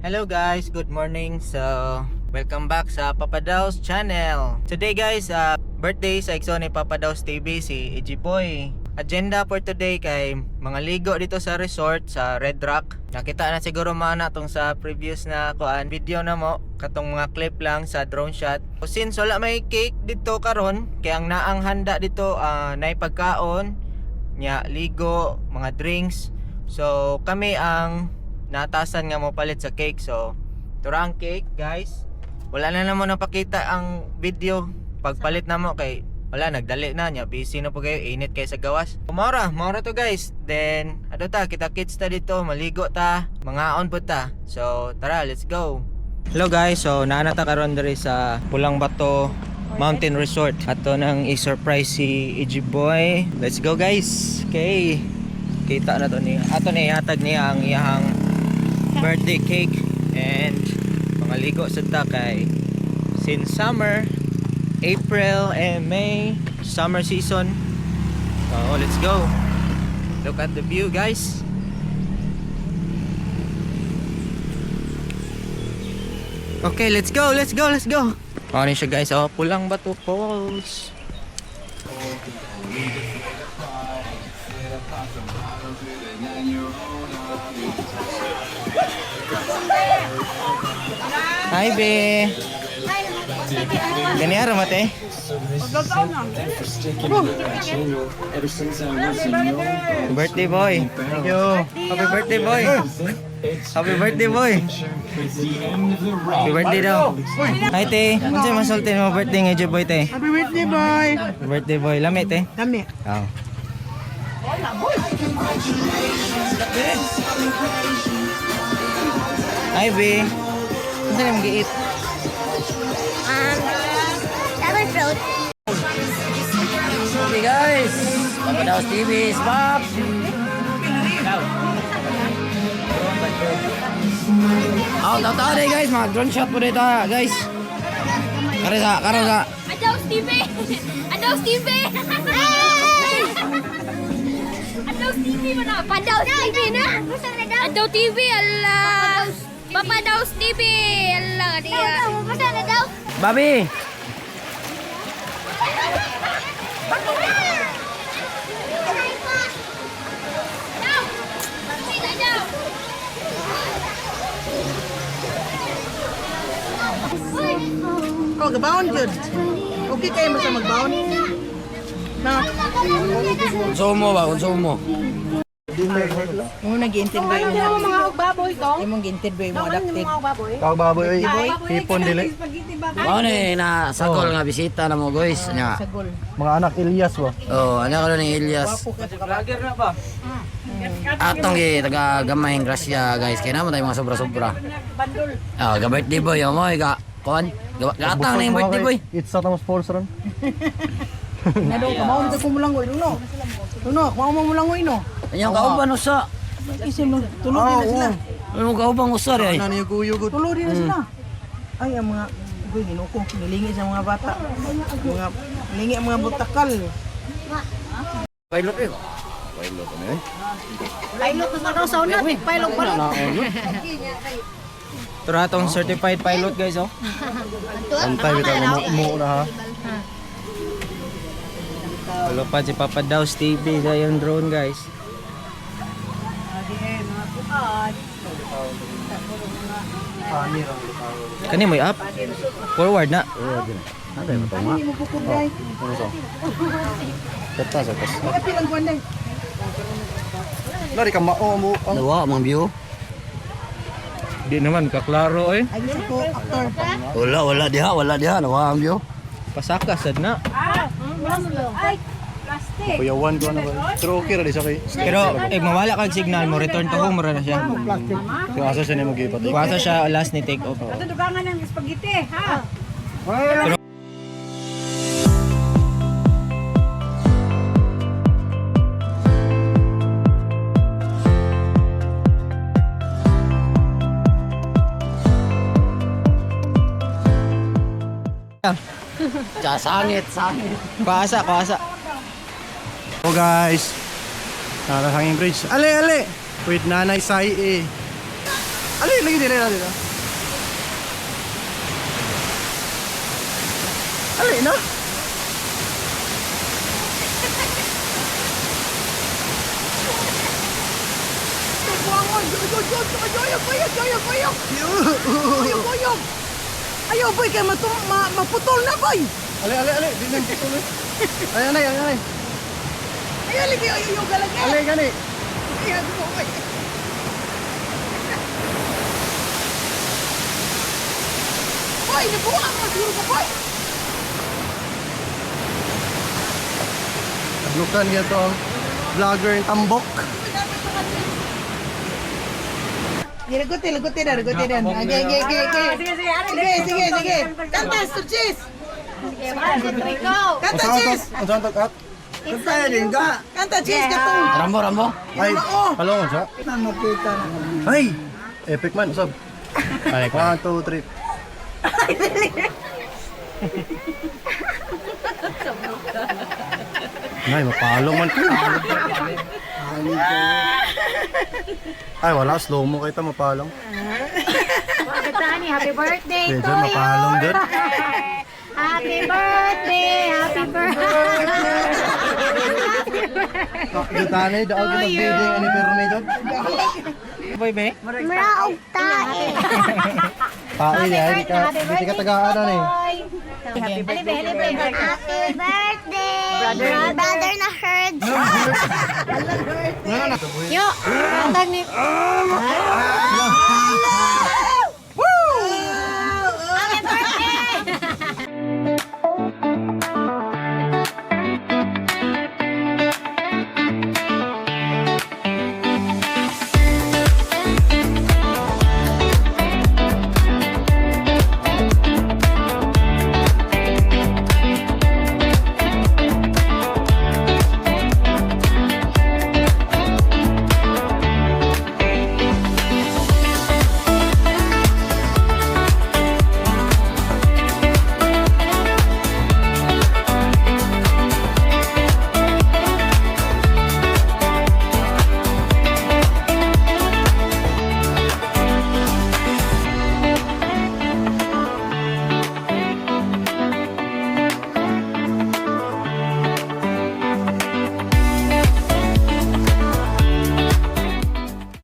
Hello guys, good morning. So, welcome back sa Papa Daws channel. Today guys, birthday sa Ikso ni Papa Daws TV si Ejiboy. Agenda for today kay mga ligo dito sa resort sa Red Rock. Nakita na siguro mana tong sa previous na video na mo, katong mga clip lang sa drone shot. Since wala may cake dito karon, kaya ang naang handa dito nay pagkaon, nya ligo, mga drinks. So, kami ang natasan nga mo palit sa cake. So turang cake guys, wala na naman napakita ang video pagpalit na mo kay wala, nagdali na nya, busy na po kayo, init kayo sa gawas. Maura to guys. Then kita kids ta dito, maligo ta, mangaon po ta. So tara, let's go. Hello guys, so naanata karon diri sa Pulang Bato Mountain Resort. Ato nang i-surprise si Ejiboy. Let's go guys. Okay, kita na to ni ato ni hatag niya ang iyang birthday cake and mga ligo sa takay. Since summer, April and May, summer season. So let's go. Look at the view guys. Okay, let's go. Ano siya guys, Pulang Bato Falls. Hi be. Ganyan mate. Birthday boy. Thank you. Happy birthday boy. Happy birthday boy. Happy birthday daw. Hi te. Unsay masulti mo birthday nga boy te? Happy birthday, boy! Happy birthday boy. Lami te. Kami. Oh. Hi be. Unsa na mag-eat? Seven fruit. Hey guys, Papa Daws TV is back. Tahu deh guys, mga drone shot po dito guys. Karesa. Adaos TV. Adaos TV. Adaos TV mana? Padaos TV na. Adaos TV Allah. Papa Daos TV Allah dia. Masa Adaos? Babi. Oh, gabaon jud. Okay kayo mo sa magbaon? Na. Konsumo ba? Mo nag-interview mo mga baboy to. Imong gi-interview mo adapted. Kau baboy oy, hipon dili. Mao ni na sakol nga bisita na mo guys nya. Sagol. Mga anak Ilyas ba? Oh, ano ka ni Elias. Vlogger na ba? Atong gi taga gamay ng grasya guys. Kaya naman tayo mga sobra-sobra. Ah, ga birthday boy mo ga kon. Gatang na yung birthday boy. It's sa tamos sponsor ron. Nado ka mao nito kumulangoy no. Tuno, mao mo mulangoy no. Anya kauban usa. Isim no, tulo din na sila. Ano kauban usa ri ay. Ano niyo guyugod? Tulo din na sila. Ay ang mga goy ginuko, nilingi sa mga bata. Mga lingi ang mga butakal. Pilot eh. Pilot na daw sa una, pilot pa lang. Tura tong certified pilot guys oh. Antay kita mo na ha. Wala pa si Papa Daws TV sa yung drone guys. Kani mo up? Forward na. Ada mo tama. Ano so? Kata sa kas. Pilang buwan na. Lari ka mao mo. Dawa mang view. Di naman kaklaro eh. Ay gusto ko actor. Wala diha dawa ang view. Pasaka sad na. Kuyawan ko na ba? Pero okay ra di sa kay. Pero mawala kag signal mo, return to home ra na siya. Kung asa siya ni magipatik. Kuwasa siya last ni take off. Dugangan ng spaghetti, ha? Sangit. Kuwasa. Oh guys. Nara hanging bridge. Ale. With Nanay Sai eh. Ali, lagi dire natin. Ali na. Ayaw, boy, kaya maputol na, boy. Ali, di nang putol. Ay, anay. Ayaw, lagi, ayaw, galag. Ali, gani. Ayaw, boy. Boy, nabuha ang siguro ko, boy. Adlukan niya to ang vlogger ng Tambok. Lagutin na. Sige. Kanta, Sturchis. Kanta, Chis. Ang saan tag-at? Kanta, Chis, katong. Rambo. Ay, palungon siya. Nakita na. Ay! Epic man, usab. Ay, 1, 2, 3. Ay, mapalong man ko. Ay, wala. Slow mo kayo mapalong. Tani, happy birthday Medyo to you. mapalong din. Happy birthday. Gitane, daog yung mag-bidding. Ano pero medyo? Boy, be? Maraog tae. Tae niya, hindi ka tagaan na eh. Happy birthday. Brother na heard. Yo, tag ni.